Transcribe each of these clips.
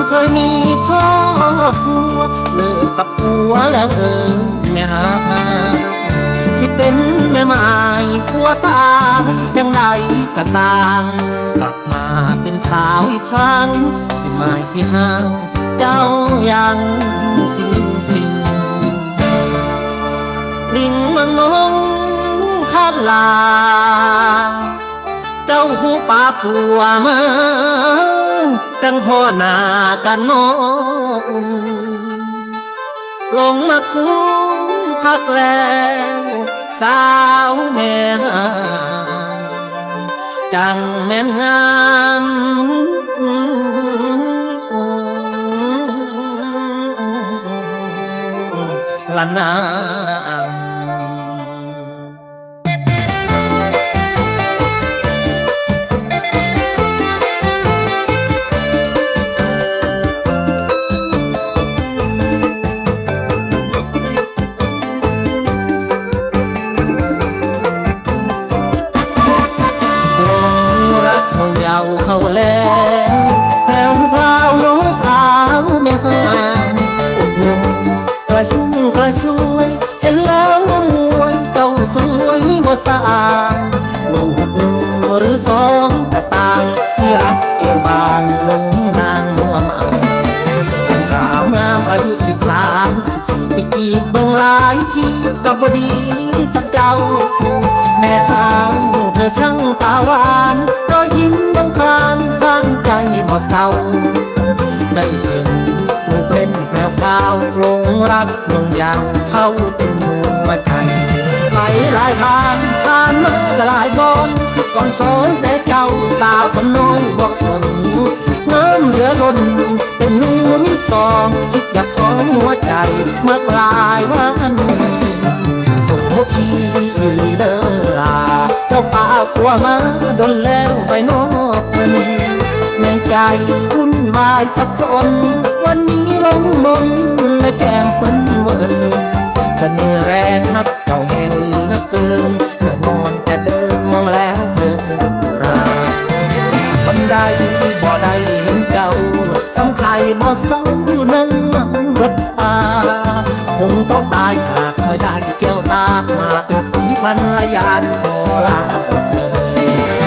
เคยมีครอบครัวเลิกกับผัวแล้วแม่หาสิเป็นแม่ไม้ผัวตายยังไงก็ตามกลับมาเป็นสาวอีกครั้งสิไม่สิห่างเจ้ายังสิ่งลิงมังงคาดลาเจ้าหูป่าปัวมาตั้งพ่อหน้ากันมองลงมาคุ้มคักแล้วสาวแม่จังแม่นงามละนางเขาแล้วแผ่วเบาโน้สาวไม่ห่างอุดหนุนกระชุ่มกระชวยเห็นแล้วมวยเจ้าสวยบ่สางลูกหรือสองแต่ต่างที่รักเองบางลงนางมัวเมาสาวงามอายุ13 14 ปีกีบเบิ่งหลายที่กับบดีสักเจ้าแม่ทางเธอช่างตาหวานรอยยิ้มบังคลานสร้างใจบ่เศร้าได้เห็นลูกเล่นแมวขาวลงรักลงยาวเข้าเป็นหัวใจไหลหลายทางผ่านมาก็หลายบอนก่อนสอนแต่เจ้าสาวสำน้อยบอกสนน้ำเหลือล้นเป็นหนูมีสองคิดอยากของหัวใจเมื่อปลายวันส่งพี่เดินลาเจ้าป่าปัวมาโดนแล้วไปนอกมันในใจวุ่นวายสับสนวันนี้ลงมนและแก้มเปิ้นเวินเสน่ห์แรงนักเจ้าแห่งเหลือเกินเมื่อนอนแต่เดินมองแล้วเดินราบันไดบ่ได้เห็นเจ้าสำใครบ่เศร้านั่งรถตาคงต้องตายหากไม่ได้เกี่ยวตามาเกิดสีพันละยานขอลา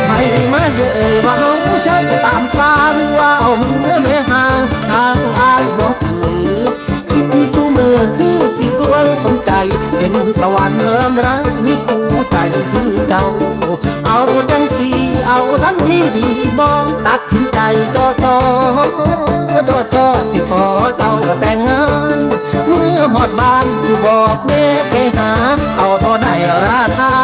ไม่มาเยอะว่าเขาใช้ตามสารว่าเอาเมื่อไม่ห่างทางอายบอกคิดสู้มือคือสีสวยสนใจเป็นสวรรค์เริ่มรักมีคู่ใจคือเจ้าเอาจังสีเอาทั้งที่ดีบองตัดสินใจต่อสิขอเจ้าแต่งงานเมื่อหอดบ้านจะบอกแม่ไปหาเอาเท่าไหร่ราคา